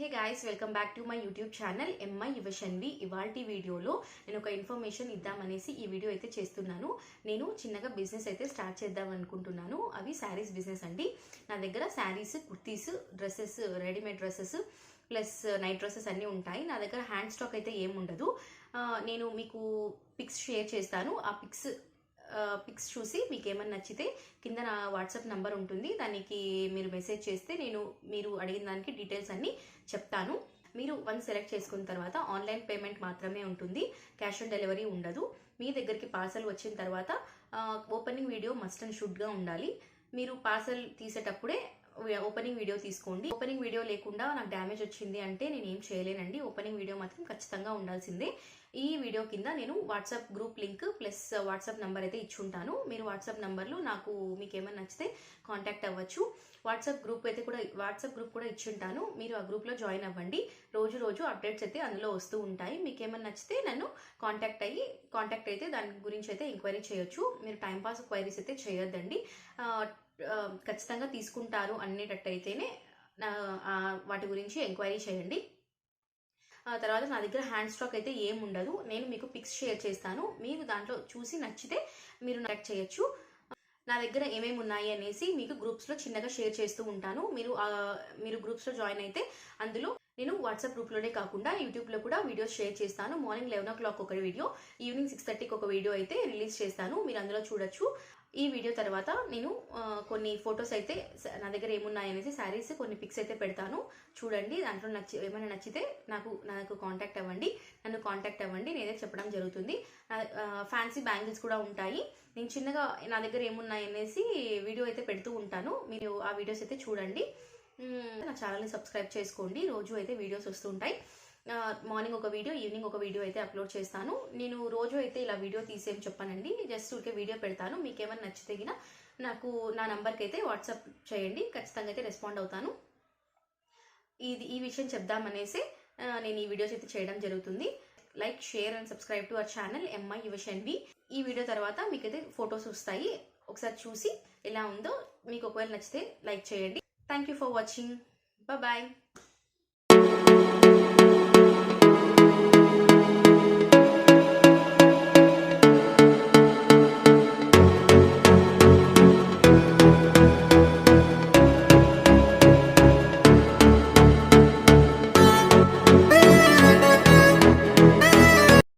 Hey guys, welcome back to my YouTube channel MI Yuvashanvi. ఇవాల్టి వీడియోలో నేను ఒక ఇన్ఫర్మేషన్ ఇద్దామనేసి ఈ వీడియో అయితే చేస్తున్నాను. నేను చిన్నగా బిజినెస్ అయితే స్టార్ట్ చేద్దాం అనుకుంటున్నాను. అవి శారీస్ బిజినెస్ అండి. నా దగ్గర saris, kurtis, dresses, readymade dresses plus night dresses అన్నీ ఉంటాయి. నా దగ్గర హ్యాండ్ స్టాక్ అయితే ఏం ఉండదు. నేను మీకు పిక్స్ షేర్ చేస్తాను. ఆ పిక్స్ చూసి మీకు ఏమన్నా నచ్చితే కింద నా వాట్సాప్ నంబర్ ఉంటుంది, దానికి మీరు మెసేజ్ చేస్తే నేను మీరు అడిగిన దానికి డీటెయిల్స్ అన్నీ చెప్తాను. మీరు వన్ సెలెక్ట్ చేసుకున్న తర్వాత ఆన్లైన్ పేమెంట్ మాత్రమే ఉంటుంది, క్యాష్ ఆన్ డెలివరీ ఉండదు. మీ దగ్గరికి పార్సల్ వచ్చిన తర్వాత ఓపెనింగ్ వీడియో మస్ట్ అండ్ షుడ్గా ఉండాలి. మీరు పార్సల్ తీసేటప్పుడే ఓపెనింగ్ వీడియో తీసుకోండి. ఓపెనింగ్ వీడియో లేకుండా నాకు డ్యామేజ్ వచ్చింది అంటే నేను ఏం చేయలేనండి. ఓపెనింగ్ వీడియో మాత్రం ఖచ్చితంగా ఉండాల్సిందే. ఈ వీడియో కింద నేను WhatsApp group link plus WhatsApp number అయితే ఇచ్చుంటాను. మీరు వాట్సాప్ నంబర్లో మీకు ఏమైనా నచ్చితే కాంటాక్ట్ అవ్వచ్చు. వాట్సాప్ గ్రూప్ కూడా ఇచ్చుంటాను. మీరు ఆ గ్రూప్లో జాయిన్ అవ్వండి. రోజు అప్డేట్స్ అయితే అందులో వస్తూ ఉంటాయి. మీకు ఏమైనా నచ్చితే నన్ను కాంటాక్ట్ అయితే దాని గురించి అయితే ఎంక్వైరీ చేయొచ్చు. మీరు టైంపాస్ క్వైరీస్ అయితే చేయొద్దండి. ఖచ్చితంగా తీసుకుంటారు అనేటట్టయితేనే వాటి గురించి ఎంక్వైరీ చేయండి. తర్వాత నా దగ్గర హ్యాండ్ స్టాక్ అయితే ఏం ఉండదు. నేను మీకు పిక్స్ షేర్ చేస్తాను. మీరు దాంట్లో చూసి నచ్చితే మీరు కాంటాక్ట్ చేయొచ్చు. నా దగ్గర ఏమేమి ఉన్నాయి అనేసి మీకు గ్రూప్స్లో చిన్నగా షేర్ చేస్తూ ఉంటాను. మీరు గ్రూప్స్లో జాయిన్ అయితే అందులో నేను వాట్సాప్ గ్రూప్లోనే కాకుండా యూట్యూబ్లో కూడా వీడియోస్ షేర్ చేస్తాను. మార్నింగ్ 11 o'clock ఒక వీడియో, ఈవినింగ్ 6:30కి ఒక వీడియో అయితే రిలీజ్ చేస్తాను. మీరు అందులో చూడొచ్చు. ఈ వీడియో తర్వాత నేను కొన్ని ఫొటోస్ అయితే నా దగ్గర ఏమున్నాయనేసి శారీస్ కొన్ని పిక్స్ అయితే పెడతాను, చూడండి. దాంట్లో ఏమైనా నచ్చితే నాకు కాంటాక్ట్ అవ్వండి. నేనే చెప్పడం జరుగుతుంది. ఫ్యాన్సీ బ్యాంగిల్స్ కూడా ఉంటాయి. నేను చిన్నగా నా దగ్గర ఏమున్నాయనేసి వీడియో అయితే పెడుతూ ఉంటాను. మీరు ఆ వీడియోస్ అయితే చూడండి. నా ఛానల్ని సబ్స్క్రైబ్ చేసుకోండి. రోజు అయితే వీడియోస్ వస్తుంటాయి. మార్నింగ్ ఒక వీడియో, ఈవినింగ్ ఒక వీడియో అయితే అప్లోడ్ చేస్తాను. నేను రోజు అయితే ఇలా వీడియో తీసేం చెప్పానండి, జస్ట్ ఊరికే వీడియో పెడతాను. మీకు ఏమైనా నచ్చితే నాకు నా నంబర్కి అయితే వాట్సాప్ చేయండి, ఖచ్చితంగా అయితే రెస్పాండ్ అవుతాను. ఈ విషయం చెప్దామనేసి నేను ఈ వీడియోస్ అయితే చేయడం జరుగుతుంది. Like, share and subscribe to our channel MI Yuvashanvi. ఈ వీడియో తర్వాత మీకైతే ఫొటోస్ వస్తాయి. ఒకసారి చూసి ఎలా ఉందో మీకు ఒకవేళ నచ్చితే లైక్ చేయండి. Thank you for watching. Bye.